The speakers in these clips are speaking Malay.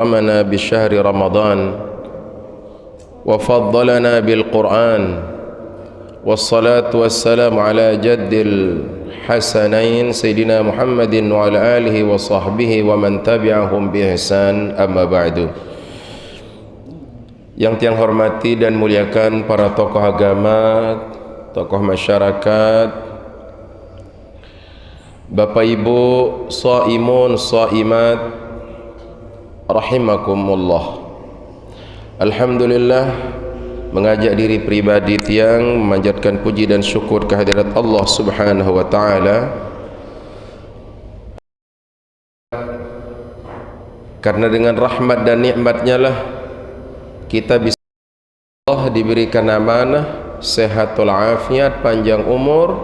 أكرمنا بشهر رمضان وفضلنا بالقرآن والصلاة والسلام على جد الحسنين سيدنا محمد وعلى آله وصحبه ومن تبعهم بإحسان أما بعد. Yang tiang hormati dan muliakan para tokoh agama, tokoh masyarakat, Bapak Ibu shaimun shaimat rahimakumullah. Alhamdulillah, mengajak diri pribadi tiang memanjatkan puji dan syukur kehadirat Allah Subhanahu wa taala, karena dengan rahmat dan nikmatnya lah kita bisa Allah diberikan amanah, sehatul afiat, panjang umur,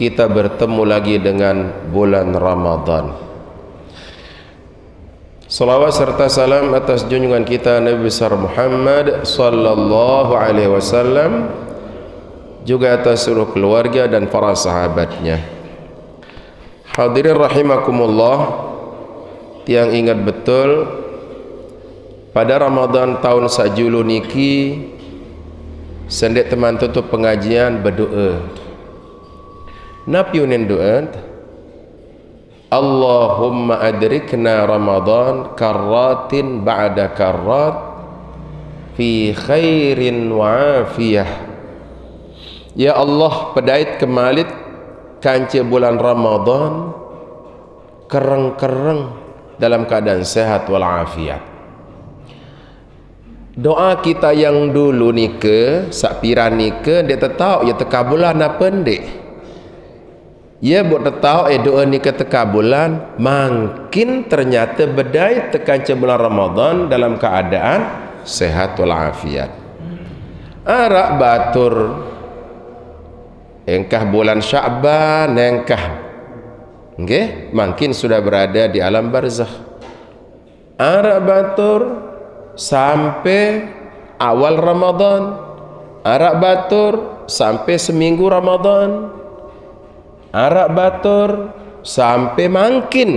kita bertemu lagi dengan bulan Ramadan. Salawat serta salam atas junjungan kita Nabi besar Muhammad sallallahu alaihi wasallam, juga atas seluruh keluarga dan para sahabatnya. Hadirin rahimakumullah, tiang ingat betul pada Ramadan tahun sajulu niki sendek teman tutup pengajian berdoa. Napiunin doa, Allahumma adrikna Ramadan karratin ba'da karrat fi khairin wa afiyah. Ya Allah, pedait kemalit kanca bulan Ramadan kereng-kereng dalam keadaan sehat wal afiat. Doa kita yang dulu nike sakpiran nike dia tahu ya tekabulan apa ndek. Ya buat tahu doa ni ketika bulan makin ternyata bedai tekan bulan Ramadan dalam keadaan sehat walafiat. Arak batur engkah bulan Sya'ban engkah makin sudah berada di alam barzakh. Arak batur sampai awal Ramadan, arak batur sampai seminggu Ramadan, arak batur sampai makin,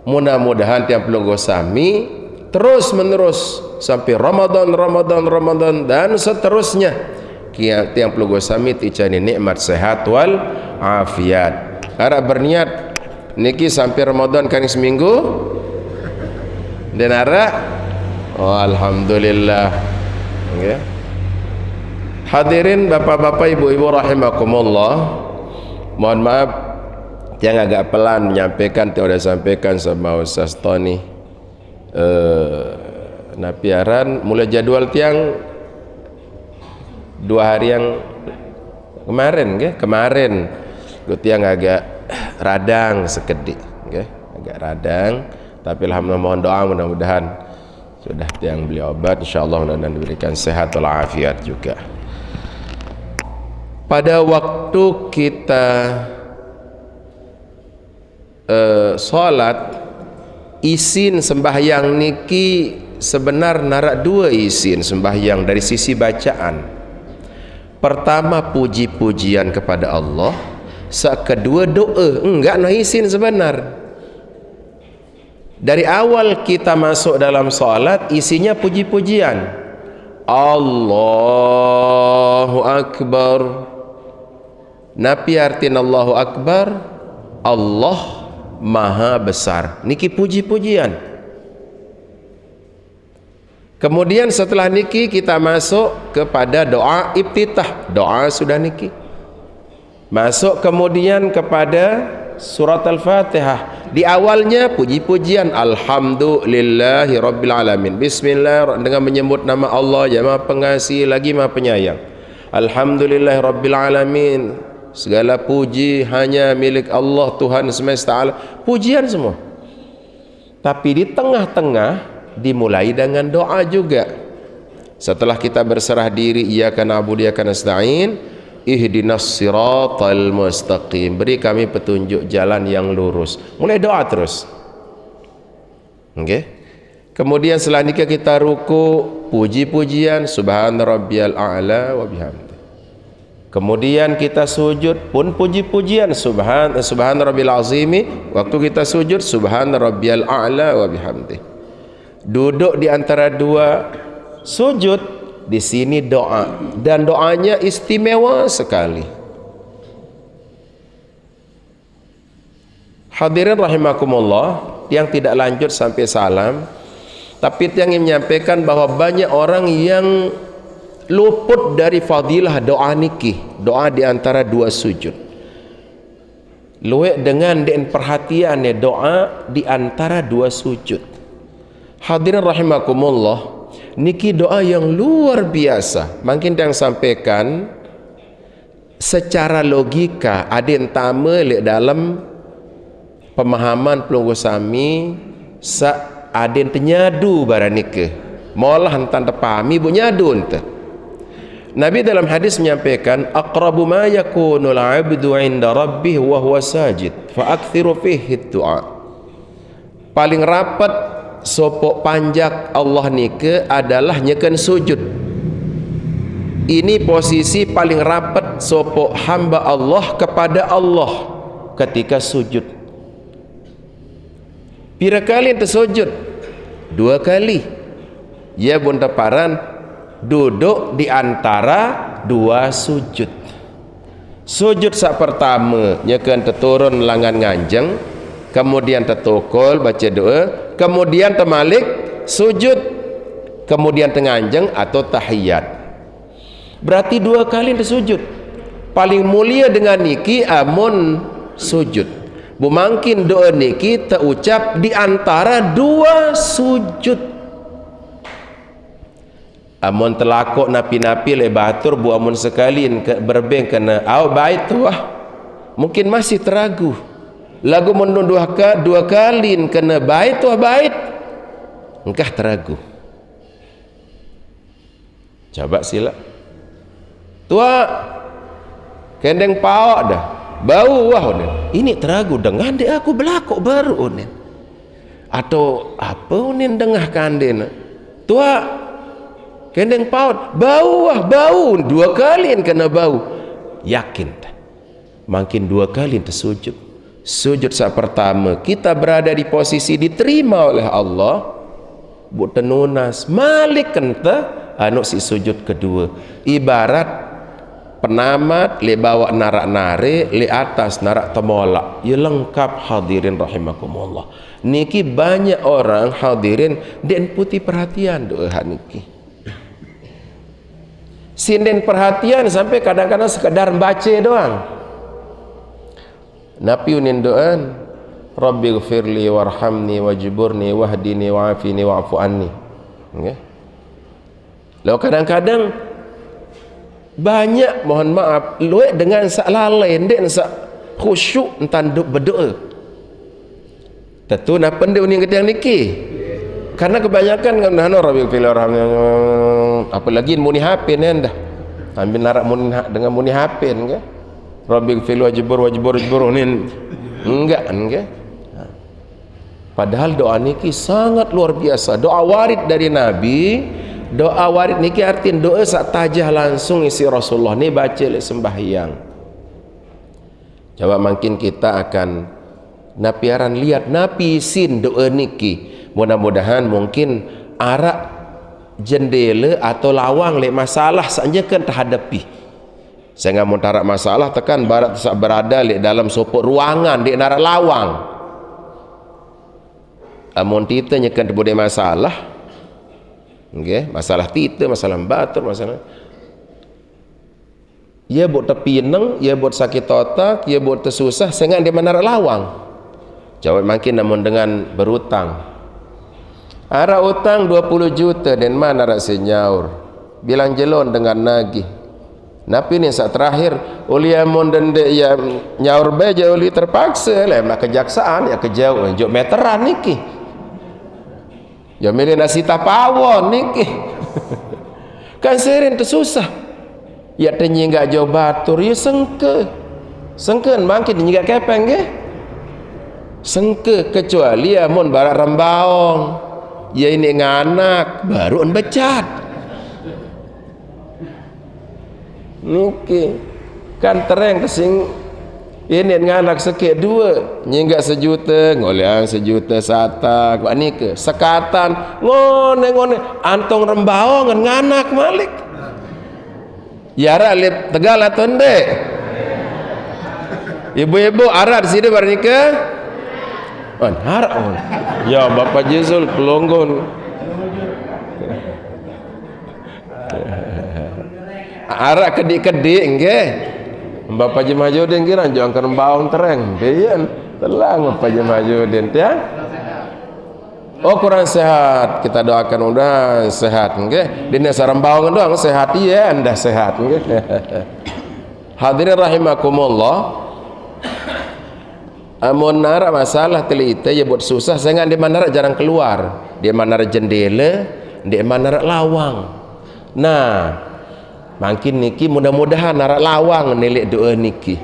mudah-mudahan tiang pelunggu sami terus menerus sampai Ramadan dan seterusnya. Tiang pelunggu sami ticani nikmat sehat wal afiat. Arak berniat niki sampai Ramadan kan seminggu dan arak alhamdulillah. Hadirin bapak-bapak, ibu-ibu rahimakumullah, mohon maaf yang agak pelan menyampaikan, tidak sampaikan sama Ustaz Tony. Napiaran mulai jadwal tiang 2 hari yang kemarin tiang agak radang sekedik, agak radang, tapi alhamdulillah mohon doa mudah-mudahan sudah tiang beli obat, insyaallah mudah-mudahan diberikan sehat walafiat juga. Pada waktu kita solat isin sembahyang niki sebenar narak 2 isin sembahyang dari sisi bacaan. Pertama puji-pujian kepada Allah, kedua doa, enggak no isin sebenar. Dari awal kita masuk dalam solat isinya puji-pujian. Allahu Akbar. Nabi artin Allahu Akbar, Allah Maha Besar. Niki puji-pujian. Kemudian setelah niki kita masuk kepada doa iftitah. Doa sudah niki. Masuk kemudian kepada surat Al-Fatihah. Di awalnya puji-pujian, alhamdulillahi rabbil alamin. Bismillah, dengan menyebut nama Allah yang Maha Pengasih lagi Maha Penyayang. Alhamdulillahi rabbil alamin. Segala puji hanya milik Allah Tuhan semesta alam. Pujian semua. Tapi di tengah-tengah dimulai dengan doa juga. Setelah kita berserah diri, iyyaka na'budu wa iyyaka nasta'in, ihdinas siratal mustaqim, beri kami petunjuk jalan yang lurus. Mulai doa terus. Kemudian selanjutnya kita ruku, puji-pujian, subhana rabbiyal a'la wa bihamdi. Kemudian kita sujud pun puji-pujian, subhan rabbil azimi. Waktu kita sujud subhan rabbiyal a'la wa bihamdi. duduk di antara dua sujud, di sini doa, dan doanya istimewa sekali. Hadirin rahimakumullah, yang tidak lanjut sampai salam, tapi yang ingin menyampaikan bahwa banyak orang yang luput dari fadilah doa niki, doa di antara dua sujud. Luwek dengan den perhatiannya doa di antara dua sujud. Hadirin rahimakumullah, niki doa yang luar biasa. Mungkin yang sampaikan secara logika ada yang tama le dalam pemahaman pelunggu sami ada yang ternyadu barang niki. Malah hentan terpahami bu nyadu ente. Nabi dalam hadis menyampaikan, aqrabu ma yakunul 'abdu 'inda rabbih wa huwa sajid fa akthiru fihi du'a. Paling rapat sopok panjak Allah nike adalah nyekan sujud. Ini posisi paling rapat sopok hamba Allah kepada Allah ketika sujud. Pira kali ente sujud? 2 kali. Ya bunda paran duduk di antara dua sujud. Sujud sak pertama nyekan terturun langan nganjeng, kemudian tertukul baca doa, kemudian termalik sujud, kemudian tenganjeng atau tahiyat. Berarti 2 kali tersujud. Paling mulia dengan niki amun sujud. Bumangkin doa niki terucap di antara dua sujud. Amun telakuk napi-napi le batur bu amun sekalin berbeng kena au bait tu mungkin masih teragu. Lagu mundur 2 kali kena bait tu bait engkah teragu. Coba sila tua kendeng pawak dah bau ini teragu dengan dia aku belakuk baru nen atau apa nen dengah kanden tua kendeng paut bau bau 2 kali kena bau, yakin makin 2 kali tersujud. Sujud saat pertama kita berada di posisi diterima oleh Allah bu tenunas malik kenta anu si sujud kedua ibarat penamat le bawa narak nare le atas narak temolak ya lengkap. Hadirin rahimakumullah, niki banyak orang hadirin den putih perhatian doa niki. Sinden perhatian sampai kadang-kadang sekadar baca doang. Nabi unin doan, Rabbi gfirli warhamni wajburni wahdini wa'afini wa'afu anni. Okay. Lalu kadang-kadang banyak mohon maaf luek dengan sak lalai dek sak khusyuk entan duk berdoa. Tentu napa ndek uning ketiang niki? Karena kebanyakan kan Rabbi gfirli warhamni apalagi muni HP dah ambil narak muni dengan muni HP kan Rabbi gfirli wajbur enggak padahal doa niki sangat luar biasa. Doa warid dari Nabi, doa warid niki artinya doa sak tajah langsung isi Rasulullah ni baca le sembahyang. Coba makin kita akan napiaran lihat napi sin doa niki. Mudah-mudahan mungkin arak jendela atau lawang le masalah saja kan terhadapi. Saya nggak mau tarak masalah tekan barat tak berada le dalam sopok ruangan di narak lawang. Amun kita nyekan terbudi masalah, okay? Masalah kita, masalah batur, masalah. Ya buat terpinang, ya buat sakit otak, ya buat tersusah, sehingga dia menarak lawang. Jawab makin namun dengan berutang. Ara utang 20 juta dan mana rasa nyaur bilang jelon dengan nagih. Napi ni saat terakhir uli amun dan ya nyaur beja uli terpaksa lah mak kejaksaan ya kejauh jok meteran niki. Ya milih nasi tapawon niki. Kan sering tersusah. Ya tenyinggak jauh batur ya sengke. Sengken makin nyinggak kepeng ke? Sengke kecuali amun barak rembaong. Ya ini nganak baru on becat niki kan tereng kesing Ini nganak sikit dua, nyinggak sejuta, ngoleang sejuta sata, buat ni ke sekatan, ngone antong rembau ngan nganak malik. Yara lip Tegal atau ndek? Ibu-ibu arat sini bar nikah? Harak on. Ya Bapak Jizul pelonggon. Arak kedik-kedik nggih. Bapak Jemajudin kira jangan kan baung tereng. Biyen telang Bapak Jemajudin ya. Oh kurang sehat, kita doakan udah sehat nggih. Dina sareng baung doang sehat iya anda sehat nggih. Hadirin rahimakumullah. Amun nara masalah telita ya buat susah saya di mana jarang keluar. Di mana jendela, di mana lawang. Nah, makin niki mudah-mudahan narak lawang nilik doa niki.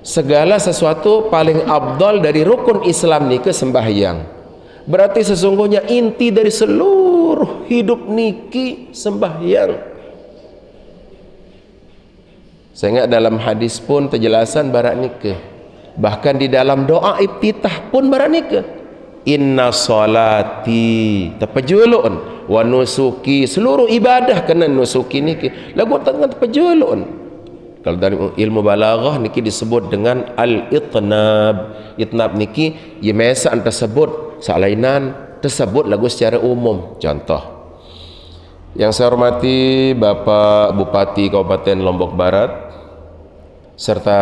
Segala sesuatu paling abdal dari rukun Islam niki sembahyang. Berarti sesungguhnya inti dari seluruh hidup niki sembahyang. Sehingga dalam hadis pun terjelasan barak niki. Bahkan di dalam doa iftitah pun barak niki. Inna salati tapajulun wa nusuki, seluruh ibadah kena nusuki niki lagu tengah tapajulun. Kalau dari ilmu balaghah niki disebut dengan al-itnab. Itnab niki ye mesa tersebut salainan tersebut lagu secara umum. Contoh yang saya hormati Bapak Bupati Kabupaten Lombok Barat serta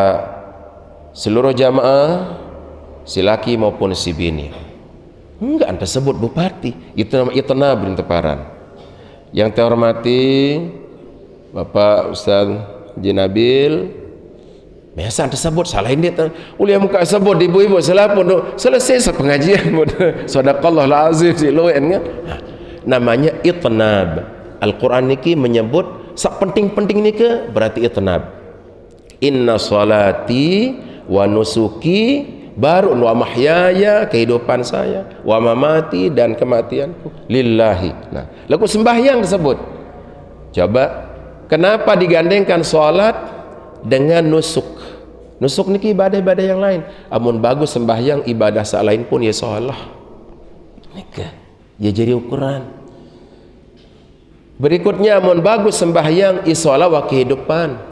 seluruh jamaah si laki maupun si bini. Enggak anda sebut bupati, itu nama itnab Teparan. Yang terhormati Bapak Ustaz Jinabil, biasa anda sebut salah ini ulia muka sebut ibu-ibu selapun selesai pengajian sadaqallahul azim siloen kan. Namanya itnab. Al-Quran niki menyebut sak penting-penting niki berarti itnab. Inna salati wa nusuki, baru wa mahyaya kehidupan saya, wa mamati dan kematianku lillahi. Nah, lagu sembahyang tersebut. Coba kenapa digandengkan salat dengan nusuk? Nusuk niki ibadah-ibadah yang lain. Amun bagus sembahyang ibadah selain pun ya salah. Nika ya jadi ukuran. Berikutnya amun bagus sembahyang isola wa kehidupan.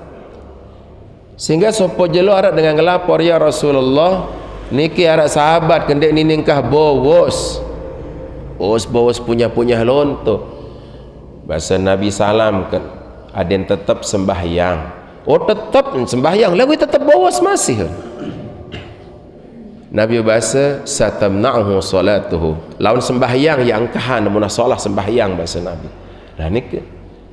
Sehingga sopo jelo arak dengan ngelapor ya Rasulullah niki arak sahabat kendek ni ningkah bowos punya lonto. Bahasa Nabi salam kan ada yang tetap sembahyang. Oh tetap sembahyang lagu tetap bowos masih. Nabi bahasa satamna'hu salatuhu, lawan sembahyang yang angkahan namun solat sembahyang bahasa Nabi. Nah niki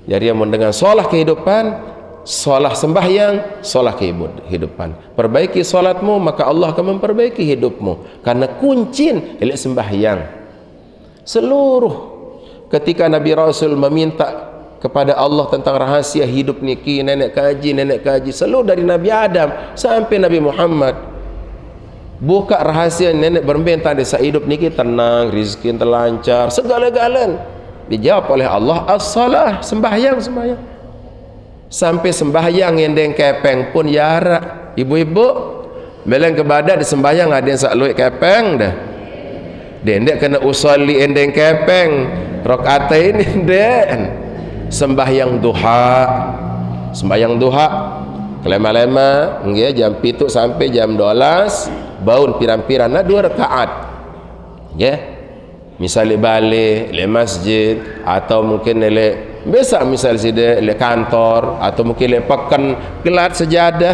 jadi yang dengan solat kehidupan, solat sembahyang, solat kehidupan. Perbaiki solatmu maka Allah akan memperbaiki hidupmu. Karena kuncin elok sembahyang. Seluruh ketika Nabi Rasul meminta kepada Allah tentang rahasia hidup niki, nenek kaji, seluruh dari Nabi Adam sampai Nabi Muhammad buka rahasia nenek berminta desa hidup niki tenang, rizki terlancar, segala-galan dijawab oleh Allah as-salah, sembahyang. Sampai sembahyang yang deng kepeng pun yara ibu-ibu meleng ke badan di sembahyang ada yang sak luik kepeng dah dendek kena usolli endeng kepeng rakaat ini den sembahyang duha kelema-lema nggih jam 7 sampai jam 12 baun pirang-pirang 2 rakaat nggih misalnya balik le masjid atau mungkin le biasa misal sida le kantor atau mungkin le pekan gelat sejadah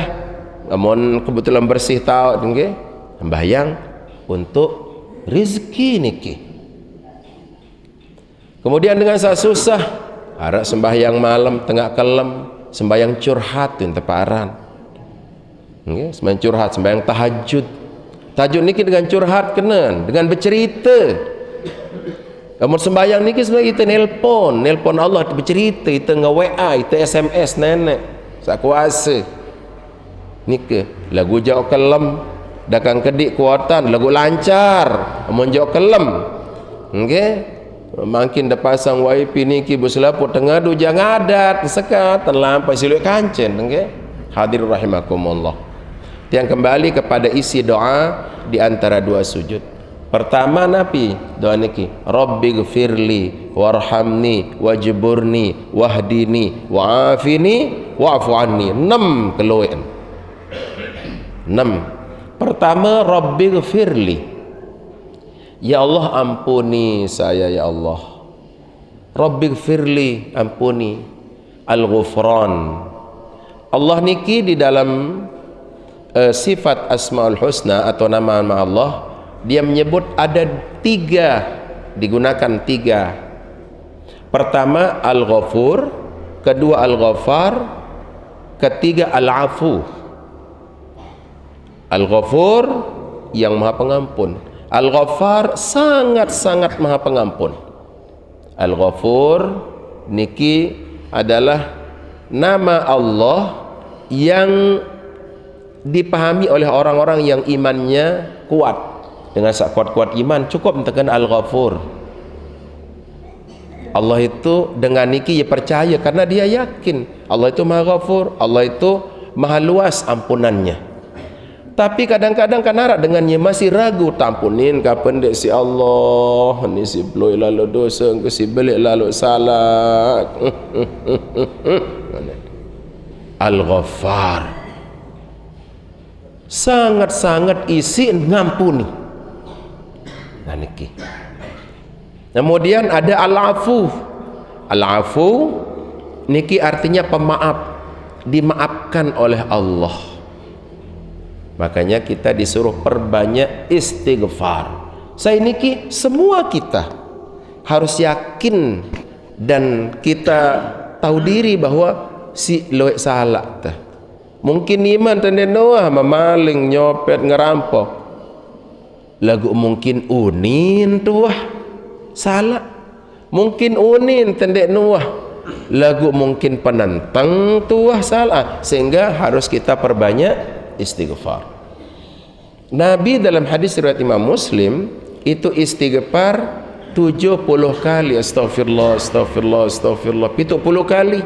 namun kebetulan bersih tahu nggih sembahyang untuk rezeki niki. Kemudian dengan susah harap sembahyang malam tengah kelem sembahyang curhat yang teparan nggih sembahyang curhat sembahyang tahajud niki dengan curhat kenen dengan bercerita. Kamu sembahyang niki sebenarnya kita nelpon Allah bercerita, kita nge-WA, kita SMS nenek sak kuasa niki lagu jauh kelem dakang kedik kuatan lagu lancar amun jauh kelem nggih makin dapasang wifi niki buselaput tengah du jang adat sekat terlampai siluik kancen nggih. Hadir rahimakumullah. yang kembali kepada isi doa di antara dua sujud. Pertama Nabi doa niki, Rabbighfirli warhamni wajburni wahdini wa'afini wa'fu anni. 6 keluhan. 6. Pertama, Rabbighfirli, ya Allah ampuni saya ya Allah. Rabbighfirli, ampuni. Al-Ghufran, Allah niki di dalam sifat Asmaul Husna atau nama-nama Allah, dia menyebut ada 3, digunakan 3. Pertama Al-Ghafur, kedua Al-Ghaffar, ketiga Al-Afu. Al-Ghafur yang maha pengampun, Al-Ghaffar sangat-sangat maha pengampun. Al-Ghafur niki adalah nama Allah yang dipahami oleh orang-orang yang imannya kuat. Dengan kuat-kuat iman cukup mentekan Al-Ghafur. Allah itu dengan niki dia percaya karena dia yakin Allah itu maha ghafur, Allah itu maha luas ampunannya. Tapi kadang-kadang kan harap dengannya masih ragu, tampunin kapan dek si Allah ni si beloi lalu dosa ke si belik lalu salah. Al-Ghaffar sangat-sangat isi ngampuni. Nah niki. Kemudian ada Al-Afu. Al-Afu niki artinya pemaaf, dimaafkan oleh Allah. Makanya kita disuruh perbanyak istighfar. Saya niki semua kita harus yakin dan kita tahu diri bahwa si loek salah tah. Mungkin iman tanda Noah memaling, nyopet, ngerampok. Lagu mungkin unin tuah salah. Mungkin unin tanda Noah. Lagu mungkin penantang tuah salah. Sehingga harus kita perbanyak istighfar. Nabi dalam hadis riwayat Imam Muslim itu istighfar 70 kali, astagfirullah, astagfirullah, astagfirullah, 70 kali.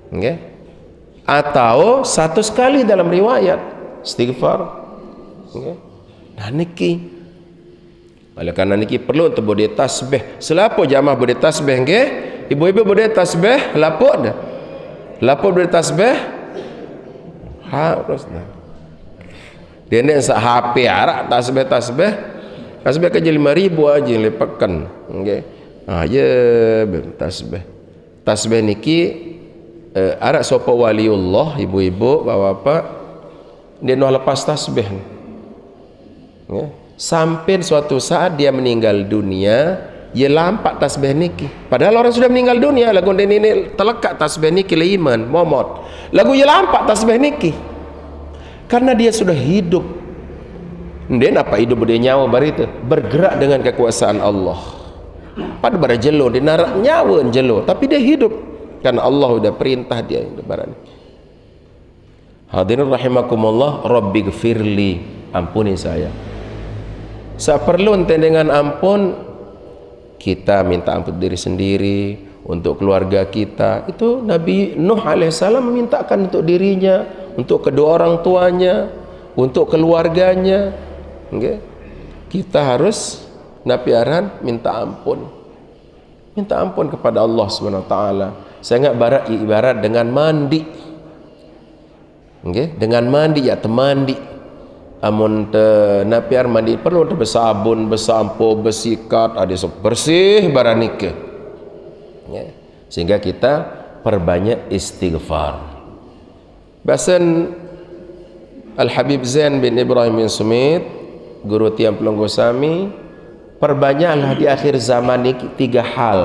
Okay? Atau 100 kali dalam riwayat istighfar. Okay? Nah niki oleh karena niki perlu untuk boleh tasbih. Selapo jamaah boleh tasbih nggih? Ibu-ibu boleh tasbih? Lapo dah. Lapo boleh tasbih? Harus dah. Dia ni sak HP arak tasbih tasbih kerja 5,000 aja lepaskan. Okey. Ya tasbih. Tasbih niki arak sapa waliullah, ibu-ibu, bapak-bapak, dia nak lepas tasbih. Ya. Sampai suatu saat dia meninggal dunia, dia lampak tasbih niki. Padahal orang sudah meninggal dunia, lagu ini terlekat tasbih niki leiman, momot. Lagu dia lampak tasbih niki. Karena dia sudah hidup. Dia apa hidup dia nyawa bari itu bergerak dengan kekuasaan Allah. Pada bara jelo dia narak nyawa jelo, tapi dia hidup karena Allah sudah perintah dia barang. Hadirin rahimakumullah, Rabbighfirli, ampuni saya. Saperlu dengan ampun kita minta ampun diri sendiri, untuk keluarga kita. Itu Nabi Nuh alaihissalam memintakan untuk dirinya, untuk kedua orang tuanya, untuk keluarganya. Okay? Kita harus napiaran minta ampun. Minta ampun kepada Allah SWT. Saya ingat ibarat dengan mandi. Okay? Dengan mandi ya temandi. Amun napiar mandi perlu bersabun, bersampo, bersikat, ada bersih barang nikah. Ya. Sehingga kita perbanyak istighfar. Bahasan Al-Habib Zain bin Ibrahim bin Sumit, guru tiang pelunggu sami, perbanyaklah di akhir zaman ini 3 hal.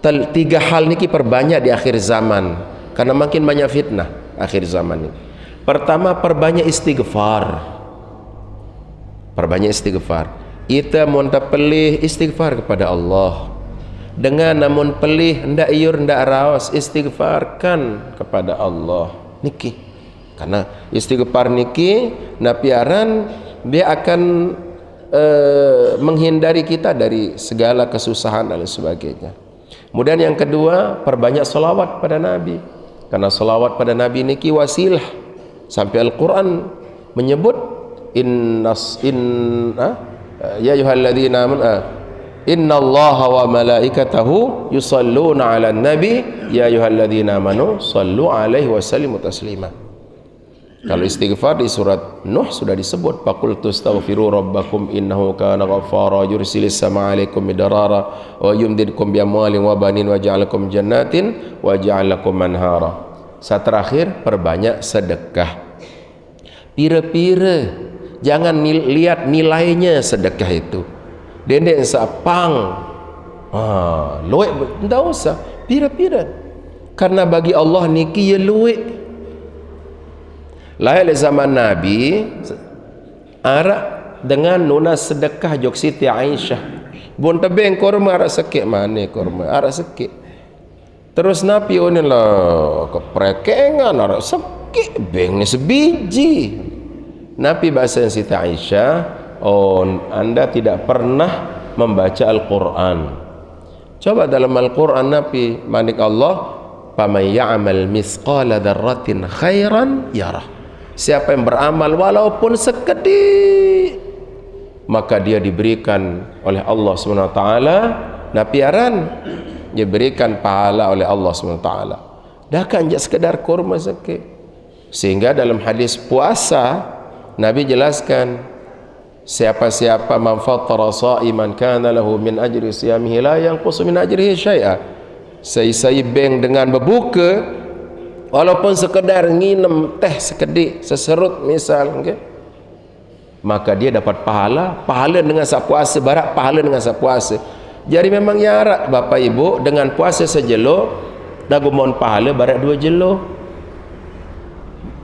3 hal ini perbanyak di akhir zaman, karena makin banyak fitnah akhir zaman ini. Pertama, perbanyak istighfar. Perbanyak istighfar. Kita mun pelih istighfar kepada Allah. Dengan namun pelih ndak iur ndak raos, istighfarkan kepada Allah. Niki. Karena istighfar niki napiaran dia akan menghindari kita dari segala kesusahan dan sebagainya. Kemudian yang kedua, perbanyak selawat pada Nabi. Karena selawat pada Nabi niki wasilah sampai Al-Quran menyebut ya ayyuhalladzina amanu innallaha wa malaikatahu yusalluna 'alan nabi ya ayyuhalladzina amanu sallu 'alaihi wa sallimu taslima. Kalau istighfar di surat Nuh sudah disebut, faqultu astaghfiru rabbakum innahu kana ghaffara yursilis samaa 'alaikum midrara wa yumdidkum bi amwalin wa banin wa ja'alakum jannatin wa ja'alakum anhara. Saat terakhir, perbanyak sedekah. Pira-pira, jangan lihat nilainya sedekah itu. Dendek sapang, luik, tidak usah. Pira-pira, karena bagi Allah niki ya luik. Lahir zaman Nabi arak dengan nuna sedekah jok Siti Aisyah. Bun tebeng korma arak sekik mana korma arak sekik. Terus Nabi onilah keprekengan arak sekik beng ni sebiji. Nabi bahasa Siti Aisyah, anda tidak pernah membaca Al-Quran. Coba dalam Al-Quran Nabi manik Allah, "Faman ya'mal misqala dzarratin khairan yarah." Siapa yang beramal walaupun sekedip, maka dia diberikan oleh Allah SWT. Nabi aran diberikan pahala oleh Allah SWT. Dah kan sekedar kurma sikit. Sehingga dalam hadis puasa Nabi jelaskan, siapa-siapa man fattara sha'iman kana lahu min ajri siyamihi la yanqusu min ajrihi syai'a. Saya beng dengan berbuka walaupun sekedar nginem teh sekedik seserut misal, okay? Maka dia dapat pahala dengan sak puasa barak, pahala dengan sak puasa. Jadi memang ya harap Bapak Ibu dengan puasa sejelo dagu mohon pahala barak 2 jelo,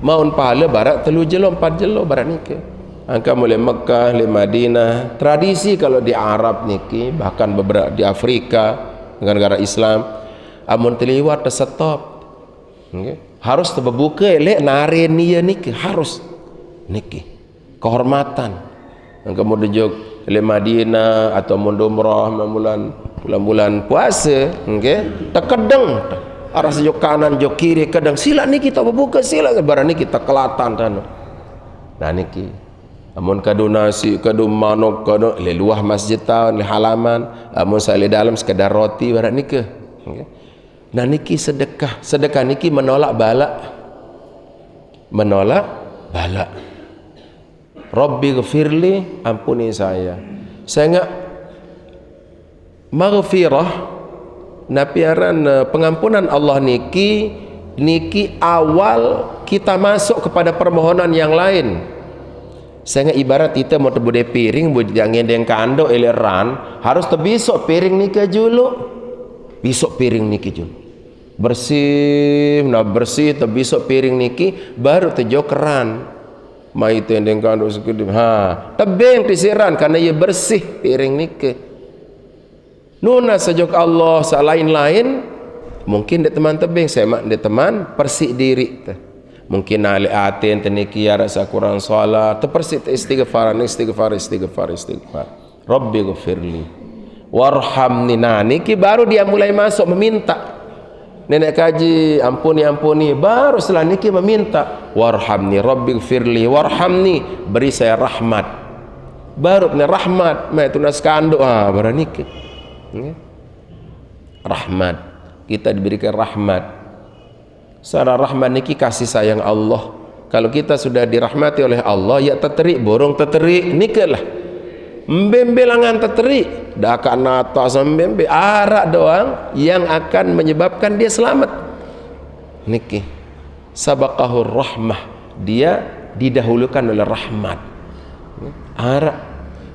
mohon pahala barak 3 jelo 4 jelo barak niki. Angka mulai Mekah le Madinah, tradisi kalau di Arab niki, bahkan beberapa di Afrika negara-negara Islam, amun terliwat stop. Okay. Harus terbuka elek nare niya niki harus niki kehormatan. Kemudian jog le Madinah atau umrah bulan puasa, okay, terkadang arah sejok kanan jok kiri kadang sila niki tak berbuka sila barang niki tak kelatan tanu. Nah niki amun kadu nasi kadu manok kadu le luah masjid taun le halaman, amun saya le dalam sekedar roti barang niki. Okay. Nah niki sedekah niki menolak bala, Rabbi ghafirli, ampuni saya enggak maghfirah napiaran pengampunan Allah niki awal kita masuk kepada permohonan yang lain. Saya enggak ibarat kita mau terbude piring jangan yang kando eleran harus terbisok piring niki julu. Besok piring niki jul bersih, bersih terbisok piring niki baru tejo keran mai tendeng kanduk sekedip tebeng disiran karena ia bersih piring niki. Nuna sejok Allah lain mungkin dek teman tebeng saya mak dek teman persik diri mungkin ali aten teniki ya rasa kurang salat tepersik istighfar Rabbi ghafirli warhamni. Nah niki baru dia mulai masuk meminta. Nenek kaji ampuni baru setelah niki meminta warhamni Rabbi ghafirli warhamni, beri saya rahmat. Baru punya rahmat mai tunas kando baru niki. Rahmat, kita diberikan rahmat. Secara rahmat niki kasih sayang Allah. Kalau kita sudah dirahmati oleh Allah ya teterik borong teterik nikalah mbembelangan teterik dah akan nata sembembe arak doang yang akan menyebabkan dia selamat niki sabaqahur rahmah, dia didahulukan oleh rahmat arak.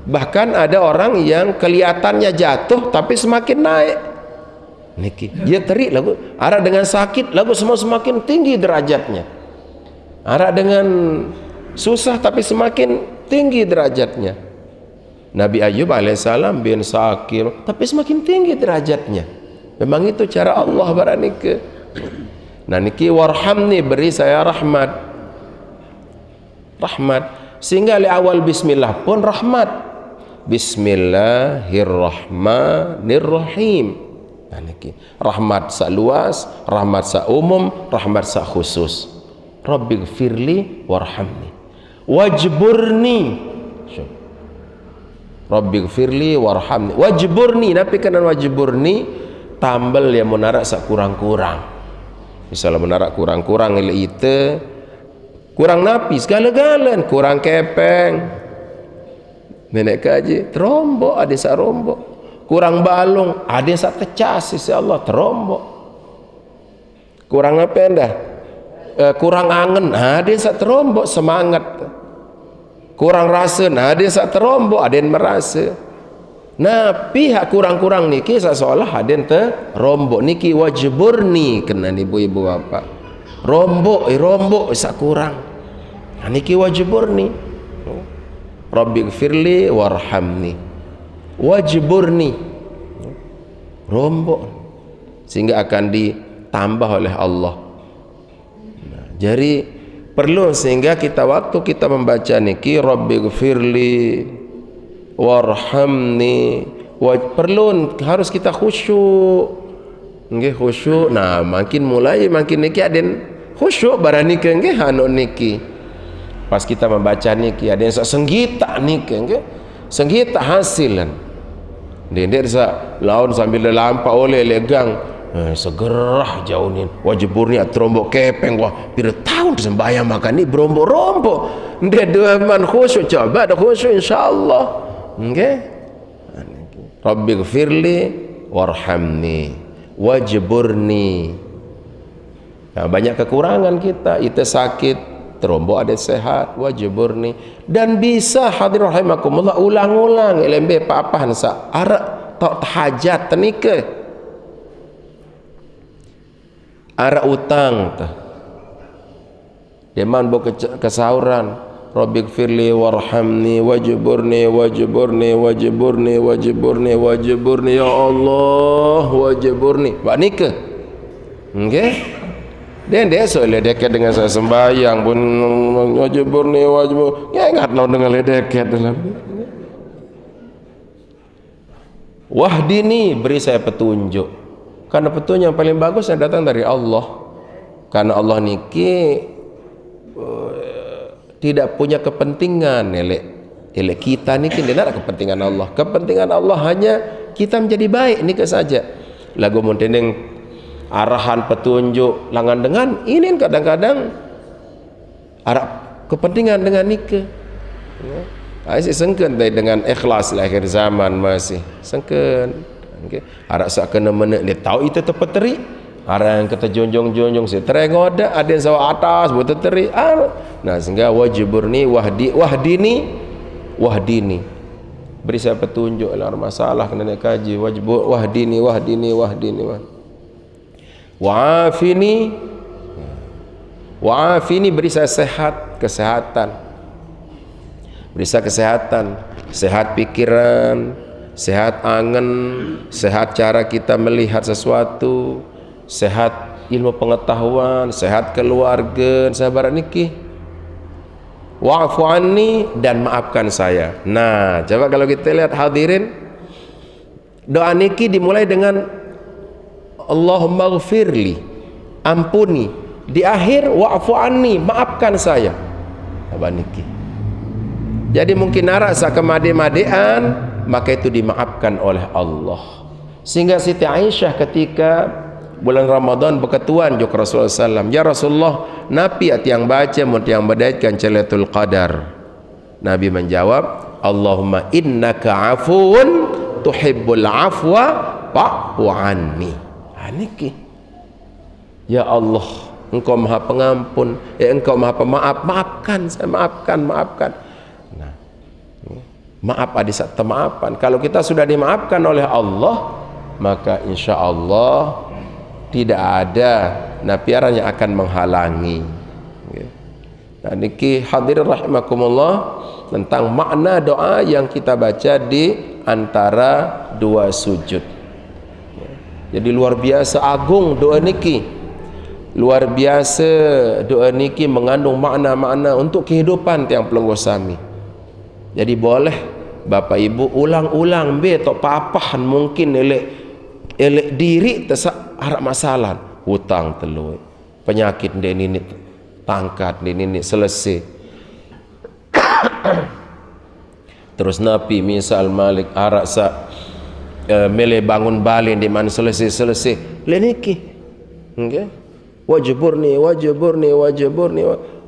Bahkan ada orang yang kelihatannya jatuh tapi semakin naik niki dia terik lagu arak dengan sakit lagu semua semakin tinggi derajatnya, arak dengan susah tapi semakin tinggi derajatnya. Nabi Ayub alaihissalam bin sakir tapi semakin tinggi derajatnya. Memang itu cara Allah baranika. Nah niki warhamni, beri saya rahmat. Sehingga di awal bismillah pun rahmat. Bismillahirrahmanirrahim. Nah niki rahmat sa luas, rahmat sa umum, rahmat sa khusus. Rabbighfirli warhamni wajburni. Rabbighfirli warhamni wajburni. Napi kanan wajburni tambal yang menarak sak kurang-kurang. Misalnya menarak kurang-kurang ile ite kurang napi segala-galan, kurang kepeng nenek kaji terombok, ada sak rombok, kurang balung, ada sak tecas insya Allah terombok, kurang apa dah kurang angen, ada sak terombok semangat, kurang rasa, ada sak terombok, ada yang merasa. Nah pihak kurang-kurang niki seolah ada yang terombok niki wajburni kena ibu-ibu bapak rombok sak kurang. Nah, niki wajburni Rabbighfirli warhamni wajburni rombok sehingga akan ditambah oleh Allah. Nah, jadi perlu sehingga kita waktu kita membaca niki Rabbighfirli warhamni perlu harus kita khusyuk. Nggih khusyuk. Nah makin mulai makin niki aden khusyuk barani ke nggih anu niki pas kita membaca niki ada yang senggita niki nggih senggita hasilan dendek sa laun sambil lampa oleh legang segerah jauhin wajburni atrombok kepeng wah pira tahun sembahyang makan ni berombok-rombok ndek dua man khusyuk coba ada khusyuk insyaallah nggih. Rabbighfirli warhamni wajburni. Nah, banyak kekurangan kita, itu sakit, terombok ada sehat, wajburni. Dan bisa hadirin rahimakumullah ulang-ulang lembe papahan sa arak tok hajat tenike. Arak utang tah. Deman bo kesauran. Rabbighfirli warhamni wajburni wajburni wajburni wajburni wajburni ya Allah wajburni. Pak nike nggih den deso le deket dengan saya sembahyang pun wajburni wajbur ya ingat no dengan le deket dalam wahdini beri saya petunjuk karena petunjuk yang paling bagus yang datang dari Allah karena Allah niki tidak punya kepentingan elek kita ni kan tidak ada kepentingan Allah. Kepentingan Allah hanya kita menjadi baik ni ke saja. Lagu munteneng arahan petunjuk langan dengan ini kadang-kadang arah kepentingan dengan nike. Saya sengken dengan ikhlas akhir zaman masih sengken. Okay. Arah sak kena menek dia tahu itu terpeteri. Arah yang kata jonjong-jonjong saya terengoda ada yang sawa atas buat terteri. Nah sehingga wajburni wahdini beri saya petunjuk lah masalah kena nak kaji wahdini wa'afini beri saya kesehatan beri saya kesehatan sehat pikiran sehat angen sehat cara kita melihat sesuatu sehat ilmu pengetahuan sehat keluarga sahabat niki wa'fu anni dan maafkan saya. Nah coba kalau kita lihat hadirin doa niki dimulai dengan Allahumma ghfirli ampuni di akhir wa'fu anni maafkan saya apa niki jadi mungkin narasa kemade-madean maka itu dimaafkan oleh Allah sehingga Siti Aisyah ketika bulan Ramadan berketuan juga Rasulullah SAW ya Rasulullah napi yang baca yang berdaitkan Lailatul Qadar Nabi menjawab Allahumma innaka afuun tuhibbul afwa fa'fu anni niki ya Allah engkau maha pengampun engkau maha pemaaf maafkan saya maafkan nah maaf ada satu maafan kalau kita sudah dimaafkan oleh Allah maka insya Allah tidak ada napiaran yang akan menghalangi. Nah, niki hadirin rahimakumullah tentang makna doa yang kita baca di antara dua sujud. Jadi luar biasa agung doa niki. Luar biasa doa niki mengandung makna-makna untuk kehidupan tiang pelenggu sami. Jadi boleh Bapak Ibu ulang-ulang be tok papahan mungkin elek diri tesak harap masalah hutang telur penyakit ini pangkat ini selesai. Terus Nabi misal Malik arak sa mele bangun balik di mana selesai leniki, okay? wajiburni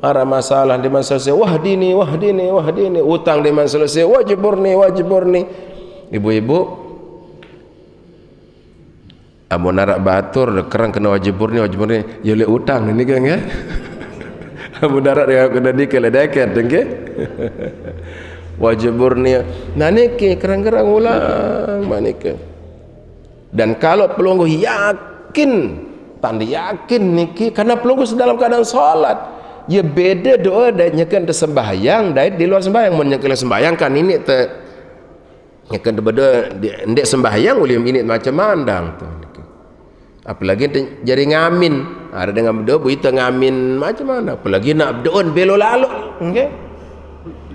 ada masalah di mana selesai wahdini utang di mana selesai wajiburni. Ibu-ibu amun narak batur kerang kena wajiburni ya le utang ini kan ya. Amun narak dia kena dikeledakan okay? Wajiburni naneke kerang-kerang ulang manike. Dan kalau pelunggu yakin tanda yakin niki karena pelunggu dalam keadaan salat ya beda doa dan nyekan sembahyang dan di luar sembahyang menyekan sembahyang kan ini te nyekan beda ndek sembahyang ulim ini macam mandang tu. Apalagi jadi ngamin ada dengan doa buita ngamin macam mana apalagi nak doa belo lalu okey.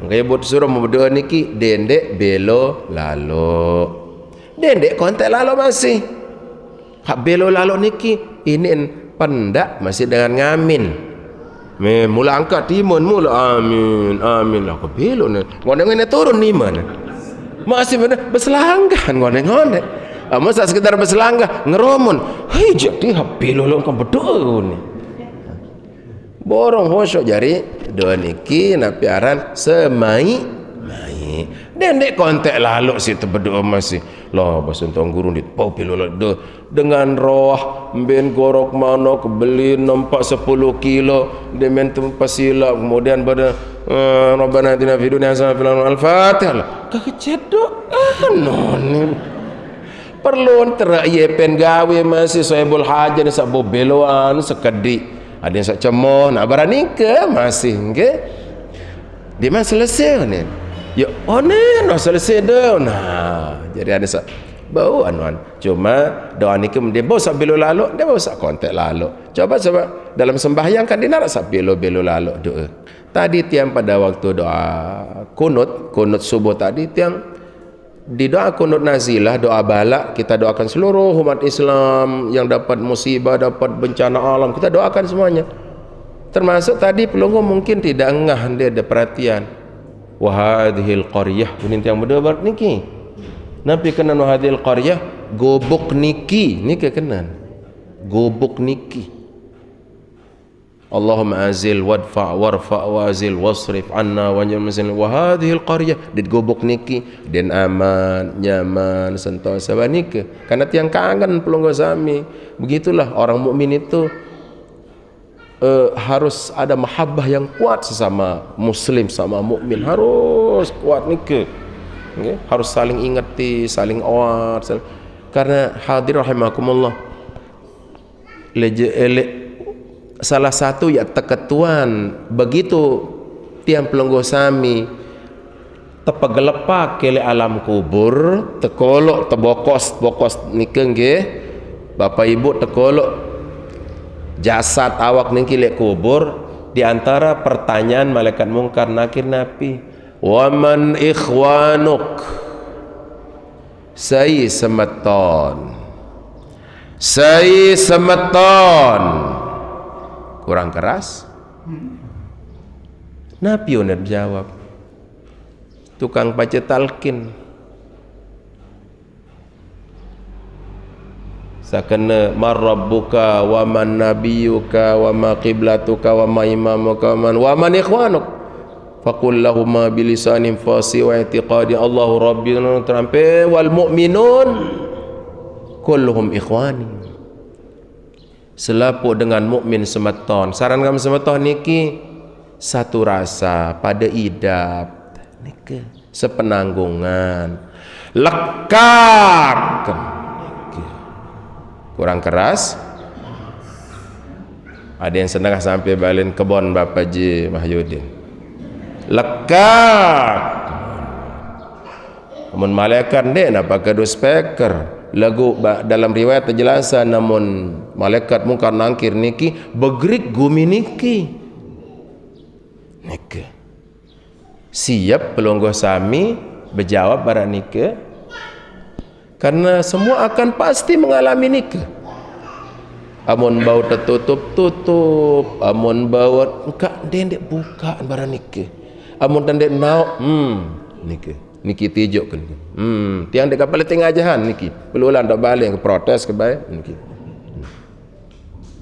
Makanya buat suruh berdoa niki dendek belo lalu dendek kontak lalu masih hak belo lalu niki ini pendak masih dengan ngamin mula angkat timun mula amin lah ke belo ni ngone turun ni mana masih benar berselanggan ngone masa sekedar berselanggan ngeromun hei jadi hak belo lalu kan berdoa ni borong hosok jari doa niki napi aran semai dendek kontek lalu situ berdoa masih lah basentong guru di pau pilolo dengan roh ben gorok manok beli nampak 10 kilo demen tempat silap kemudian pada Rabbana atina fid dunya hasanah fil akhirati al-fatihah kecedok non perlu terai pen gawe masih sahibul hajat sabuk beloan sekedik ada yang sak cemoh nak barani ke masih ke di mana selesai ni ya one no selesai dah nah jadi ada sak bau anuan cuma doa ni ke dia bau sak belo lalu dia bau sak kontak lalu coba dalam sembahyang kan dia nak sak belo lalu doa tadi tiang pada waktu doa kunut subuh tadi tiang di doa kunut nazilah doa balak kita doakan seluruh umat Islam yang dapat musibah dapat bencana alam kita doakan semuanya termasuk tadi pelunggu mungkin tidak ngah dia ada perhatian wahadhil qaryah ini yang berdoa niki nabi kenan wahadhil qaryah gobok niki kenan gobok niki Allahumma azil wadfa warfa wazil wasrif anna wa jamzil wa hadhil qaryah digobok niki den aman nyaman sentosa banika karena tiang kangen pelunggu sami begitulah orang mukmin itu harus ada mahabbah yang kuat sesama muslim sama mukmin harus kuat nika okay? Harus saling ingeti saling awat karena hadir rahimakumullah salah satu ya teketuan begitu tiang pelunggu sami tepegelepak kele alam kubur tekolok tebokos nikeng nggih bapak ibu tekolok jasad awak niki lek kubur di antara pertanyaan malaikat mungkar nakir nabi waman ikhwanuk saya semeton kurang keras Nabi udah jawab tukang baca talqin sakana marrabbuka wa man nabiyuka wa ma qiblatuka wa ma imamuka wa man ikhwanuk faqul lahum bilisanin fasi wa i'tiqadi Allahu rabbina trampe wal mu'minun kulluhum ikhwani selaput dengan mukmin semeton saran kami semeton niki satu rasa pada idap niki sepenanggungan lekar niki. Kurang keras ada yang senang sampai balen kebon Bapak Ji Mahyudin lekar namun malaikat dek nak pakai dua speaker lagu dalam riwayat terjelasan namun malaikat mungkar nangkir niki begerik gumi niki siap pelungguh sami berjawab barang niki karena semua akan pasti mengalami niki Amun bau tertutup tutup, amun bau enggak dendek buka barang niki. Amun tendek nau niki tijuk kan. Tiang dek kapal tengah ajahan niki. Belulan dak balik ke protes ke bae niki.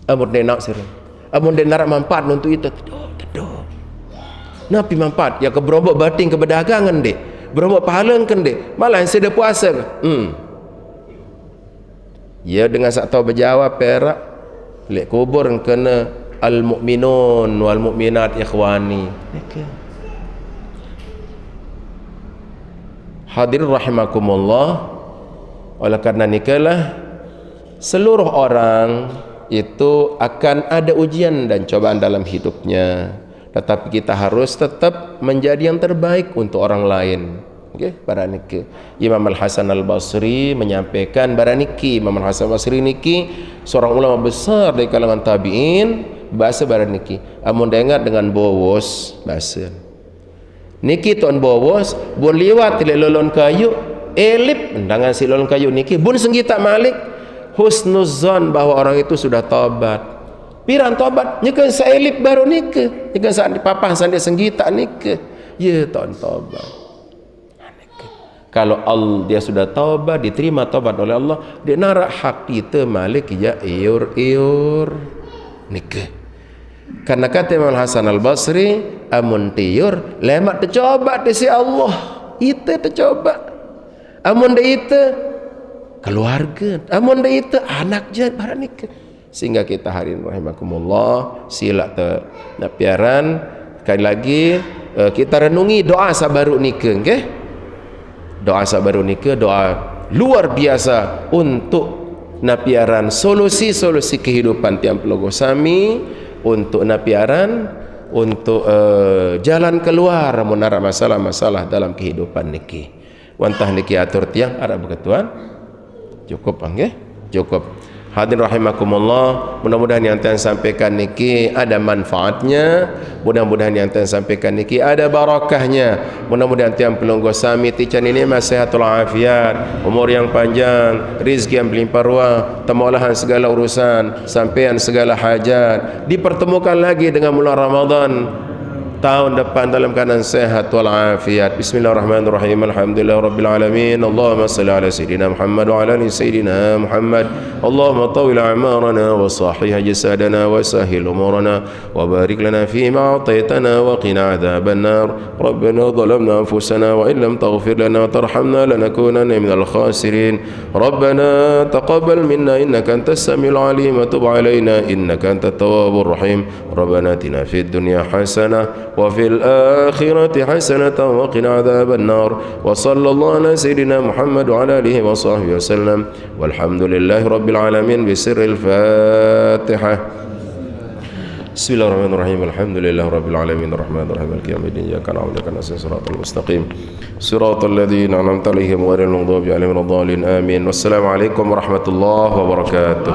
Amun dek nak sirah. Amun dek narak manfaat untuk itu teduh. Napi manfaat ya ke berombok bating ke berdagangan dek. Berombok pahala kan dek. Malah yang sedar puasa ke. Ya dengan sak tahu berjawab perak lek kubur kena al-mu'minun wal mu'minat ikhwani. Hadirin rahimakumullah, oleh karena nikalah seluruh orang itu akan ada ujian dan cobaan dalam hidupnya, tetapi kita harus tetap menjadi yang terbaik untuk orang lain. Okay, baraniki. Imam Al-Hasan Al-Basri menyampaikan baraniki. Imam Al-Hasan Al-Basri niki seorang ulama besar dari kalangan tabi'in, bahasa baraniki. Amun dengar dengan bowos bahasa. Niki tuan bowos bun liwat tile lolon kayu elip dengan si lolon kayu niki bun senggita malik husnuzon bahwa orang itu sudah tobat. Piran tobat nyekan sa elip baru niki. Nyekan sa papah sandi senggita niki. Ya tuan tobat. Kalau Allah dia sudah taubat, diterima taubat oleh Allah, dia narak hak kita malik ya iur nikah. Karena kata Imam Hasan Al-Basri, amun tiur lemak tercoba di si Allah, itu tercoba. Amun dia itu keluarga, amun dia itu anak je barang nikah. Sehingga kita hari ini rahimakumullah sila napiaran sekali lagi kita renungi doa sabaru nikah, okay? Doa sabaru nikah doa luar biasa untuk napiaran solusi-solusi kehidupan tiang pelogo sami, untuk napiaran untuk jalan keluar menara masalah-masalah dalam kehidupan niki. Wantah niki atur tiang ada beketuan cukup nggih? Cukup. Hadirin rahimakumullah, mudah-mudahan yang tuan sampaikan niki ada manfaatnya, mudah-mudahan yang tuan sampaikan niki ada barakahnya, mudah-mudahan tiang pelunggu sami tican ini sehatul afiat, umur yang panjang, rezeki yang berlimpah ruah, temulahan segala urusan, sampaian segala hajat, dipertemukan lagi dengan bulan Ramadan tahun depan dalam keadaan sehat wal afiat. Bismillahirrahmanirrahim. Alhamdulillahirabbil alamin. Allahumma shalli ala sayidina Muhammad wa ala ali sayidina Muhammad. Allahumma tawil a'marana wa sahih jasadana wa sahil umurana wa barik lana fi ma a'taytana wa qina adzaban nar. Rabbana zalamna anfusana wa in lam taghfir lana wa tarhamna lanakunanna minal khasirin. Rabbana taqabbal minna innaka antas samiul alim wa tub alaina innaka antat tawwabur rahim. Rabbana atina fid dunya hasanah وفي الآخرة حسنة وقنا عذاب النار وصلى الله على سيدنا محمد وعلى آله وصحبه وسلم والحمد لله رب العالمين بسر الفاتحة. بسم الله الرحمن الرحيم. الحمد لله رب العالمين الرحمن الرحيم مالك يوم الدين إياك نعبد وإياك نستعين صراط المستقيم صراط الذين أنعمت عليهم غير المغضوب عليهم ولا الضالين آمين. والسلام عليكم ورحمة الله وبركاته.